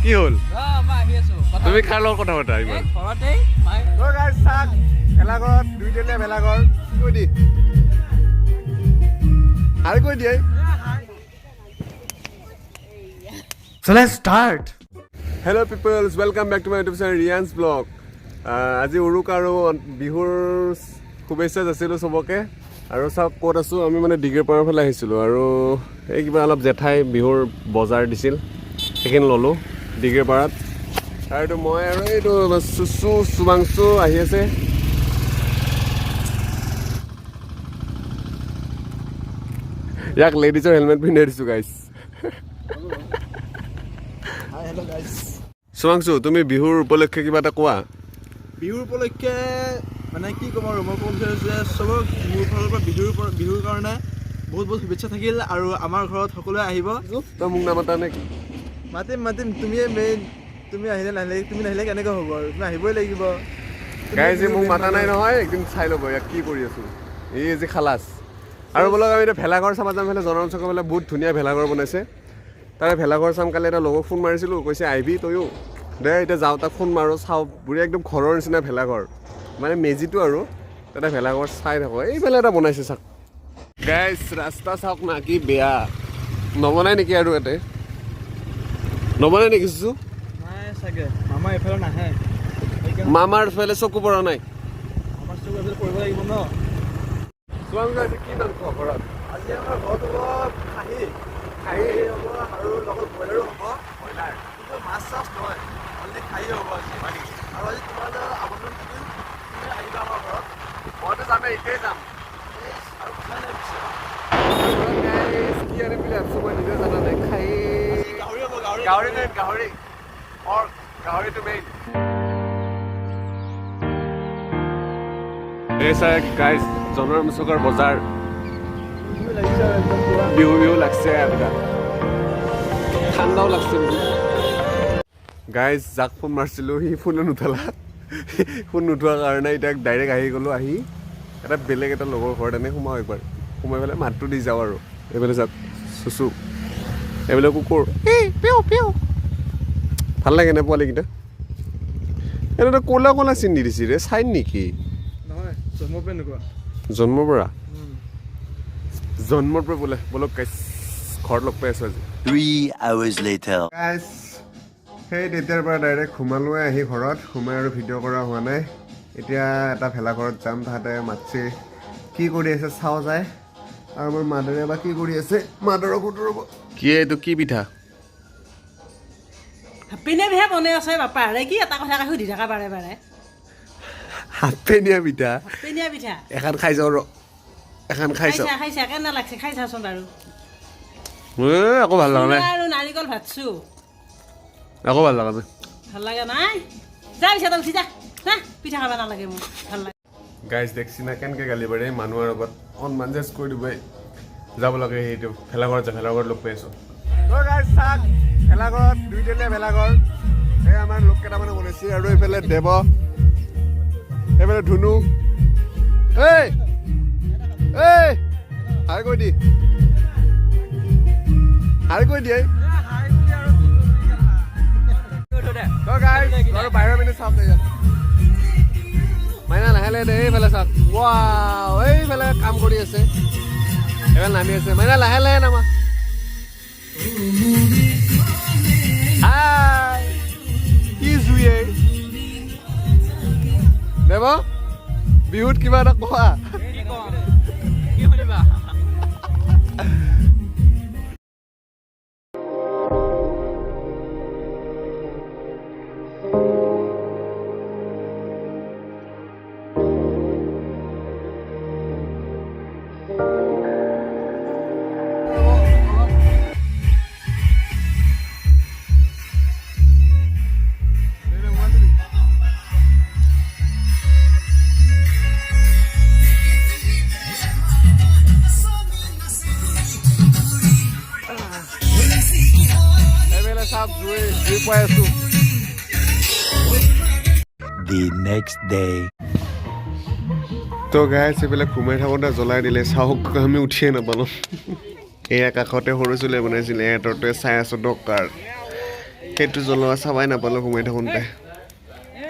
কি হ'ল তুমি কাৰ লগত কথা পতা ইমান ভেলাঘৰত দুইজনীয়া ভেলাঘৰ কৈ দি আৰু কৈ দিয়ে So let's start. Hello people, welcome back to my YouTube channel Rian's Vlog. আজি উৰুক আৰু বিহুৰ শুভেচ্ছা যাচিলোঁ চবকে আৰু চাওক ক'ত আছোঁ আমি মানে ডিগ্ৰীৰ পাৰৰ ফালে আহিছিলোঁ আৰু এই কিবা অলপ জেঠাই বিহুৰ বজাৰ দিছিল সেইখিনি ল'লোঁ ডিগ্ৰীৰ পাৰত আৰু এইটো মই আৰু এইটো চুমাংচু আহি আছে ইয়াক লেডিজৰ হেলমেট পিন্ধাই দিছোঁ গাইজ Hello guys. চুমাংচু তুমি বিহুৰ উপলক্ষে কিবা এটা কোৱা বিহুৰ উপলক্ষে মানে কি ক'ম আৰু মই ক'ব বিচাৰিছোঁ যে চবক মোৰ ফালৰ পৰা বিহুৰ কাৰণে বহুত বহুত শুভেচ্ছা থাকিল আৰু আমাৰ ঘৰত সকলোৱে আহিব তই মোক নামাতা নে মাতিম তুমিয়ে মেইন তুমি নাহিলে কেনেকৈ হ'ব আৰু তুমি আহিবই লাগিব গাইজ মোক মাতা নাই নহয় একদিন চাই ল'ব ইয়াক কি কৰি আছোঁ এই যে খালাচ আৰু বোলক আমি এতিয়া ভেলাঘৰ চাব যাম ফালে জনৰঞ্চকৰ ফালে বহুত ধুনীয়া ভেলাঘৰ বনাইছে তাৰে ভেলাঘৰ চাম কালি এটা লগক ফোন মাৰিছিলোঁ কৈছে আহিবি তয়ো দে এতিয়া যাওঁ তাক ফোন মাৰোঁ চাওঁ বুঢ়ী একদম ঘৰৰ নিচিনা ভেলাঘৰ মানে মেজিটো আৰু তাতে ভেলাঘৰ চাই থাকোঁ এইফালে এটা বনাইছে চাওক গাইজ ৰাস্তা চাওক না কি বেয়া নবনাই নেকি আৰু ইয়াতে নবনাই নেকি চুচু নাই চাগে মামা এইফালে নাহে মামাৰ ফালে চকু পৰা নাই আমাৰ চকু এইফালে পৰিব লাগিব ন কি নাম খোৱা ঘৰত আজি আমাৰ ঘৰত অলপ খাহী হ'ব আৰু লগত ব্ৰইলাৰো হ'ব ব্ৰইলাৰ কিন্তু মাছ চাছ নহয় অলৰেডি খাহী হ'ব আজি আৰু আজি তোমালৈ আমন্ত্ৰণ থাকিল তুমি আহিবা আমাৰ ঘৰত মইতো যামেই এতিয়াই যাম আৰু কথা নাই পিছে কি আনিম বুলি ভাবিছোঁ মই নিজে জানা নাই খাই গাহৰি হ'ব গাহৰি নাই গাহৰি গাহৰিটো মেইন এই চাই গাইজ জনৰঞ্চকৰ বজাৰ লাগিছে একদম পুৰা বিহু লাগছে এটা ঠাণ্ডাও লাগছে গাইজ যাক ফোন মাৰিছিলোঁ সি ফোনে নুঠালা ফোন নুঠোৱাৰ কাৰণে এতিয়া ডাইৰেক্ট আহি গ'লোঁ আহি এটা বেলেগ এটা লগৰ ঘৰত এনেই সোমাওঁ একবাৰ সোমাই পেলাই মাতটো দি যাওঁ আৰু এইফালে যাওক চুচু এইফালে কুকুৰ ভাল লাগে নে পোৱালিকেইটা এইটো ক'লা চিন দি দিছি ৰে চাইন নেকি নহয় জন্মৰ পৰা এনেকুৱা জন্মৰ পৰা বোলে বলক গাইজ ঘৰত লগ পাই আছোঁ আজি 3 hours later. গাইজ সেই তেতিয়াৰ পৰা ডাইৰেক্ট সোমালোৱে আহি ঘৰত সোমাই আৰু ভিডিঅ' কৰা হোৱা নাই এতিয়া এটা ভেলাঘৰত যাম তাহাঁতে মাতছে কি কৰি আছে চাওঁ যায় আৰু মোৰ মাদাৰে বা কি কৰি আছে মাদাৰক সুধো ৰ'ব কি এইটো কি পিঠা পিনে বিহে বনাই আছে বাপা আৰে কি এটা কথা সুধি থকা বাৰে বাৰে হাতপেনীয়া পিঠা পিনিয়া পিঠা এখন খাই যাওঁ ৰ এখন খাই চাওঁ খাইছা কেনে লাগছে খাই চাচোন বাৰু আকৌ ভাল লগা নাই আৰু নাৰিকল ভাতছো আকৌ ভাল লগা নাই ভাল লাগে নাই যা পিছা তল যা না পিঠা খাব নালাগে মোক ভাল লাগে গাইজ দেখছি না কেনেকৈ গালি পাৰে মানুহৰ আগত অকণমান জেষ্ট কৰি দিবই যাব লাগে সেইটো ভেলাঘৰত লগ পাই আছোঁ গাইজ চাওক ভেলাঘৰত দুইজনীয়া ভেলাঘৰ এই আমাৰ লোক কেইটামানে বনাইছে আৰু এইফালে দেৱ এইফালে ধুনু এই হাই কৈ দিয়ে আৰু বাহিৰৰ পিনে চাওক মাইনা লাহে লাহে এইফালে চাওক ৱাও এইফালে কাম কৰি আছে এইফালে নামি আছে মাইনা লাহে লাহে নামা হাই কি জুয়ে দেৱ বিহুত কিবা এটা কোৱা The next day. তো গাইজ এইবিলাক ঘুমাই থাকোঁতে জ্বলাই দিলে চাওক আমি উঠিয়ে নাপালোঁ এয়া কাষতে সৰু চুলে বনাইছিলে এহঁতৰটোৱে চাই আছোঁ ডক্কাৰ সেইটো জ্বলোৱা চাবাই নাপালোঁ সোমাই থাকোঁতে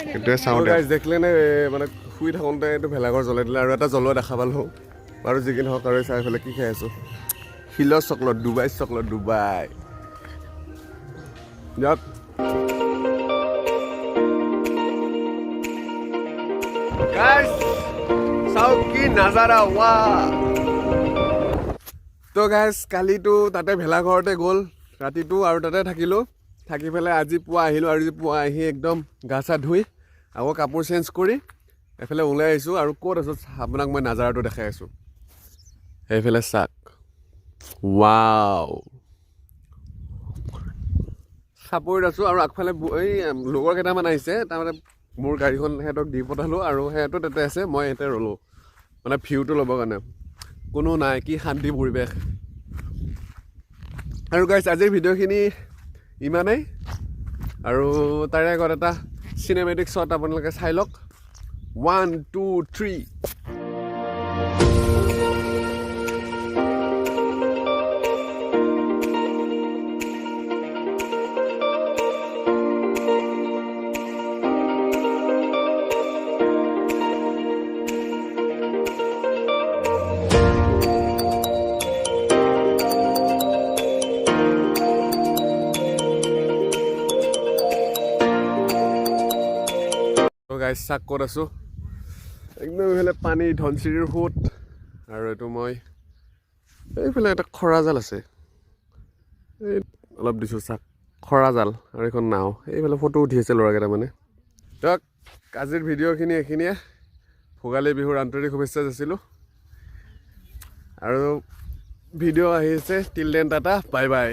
সেইটোৱে চাওঁতে দেখিলে নে মানে শুই থাকোঁতে এইটো ভেলাঘৰ জ্বলাই দিলে আৰু এটা জ্বলোৱা দেখা পালোঁ বাৰু যিকি নহওক আৰু চাই পেলাই কি খাই আছোঁ শিলৰ চকলেট ডুবাই যাওক চাওক কি নাজাৰা ৱা তো গাইজ কালিতো তাতে ভেলাঘৰতে গ'ল ৰাতিটো আৰু তাতে থাকিলোঁ থাকি পেলাই আজি পুৱা আহিলোঁ আৰু আজি পুৱা আহি একদম গা চা ধুই আকৌ কাপোৰ চেঞ্জ কৰি এফালে ওলাই আহিছোঁ আৰু ক'ত আছোঁ আপোনাক মই নাজাৰাটো দেখাই আছোঁ সেইফালে চাক ৱাও চাপৰিত আছোঁ আৰু আগফালে এই লগৰ কেইটামান আহিছে তাৰমানে মোৰ গাড়ীখন সিহঁতক দি পঠালোঁ আৰু সিহঁতো তাতে আছে মই ইয়াতে ৰ'লোঁ মানে ভিউটো ল'বৰ কাৰণে কোনো নাই কি শান্তি পৰিৱেশ আৰু গাইজ আজিৰ ভিডিঅ'খিনি ইমানেই আৰু তাৰে আগত এটা চিনেমেটিক শ্বট আপোনালোকে চাই লওক 1 2 3 গাইজ চাক ক'ত আছোঁ একদম এইফালে পানী ধনচিৰিৰ সোঁত আৰু এইটো মই এইফালে এটা খৰা জাল আছে এই অলপ দিছোঁ চাক খৰা জাল আৰু এইখন নাও এইফালে ফটো উঠি আছে ল'ৰাকেইটামানে দিয়ক আজিৰ ভিডিঅ'খিনি এইখিনিয়ে ভোগালী বিহুৰ আন্তৰিক শুভেচ্ছা যাচিলোঁ আৰু ভিডিঅ' আহিছে till then tata bye bye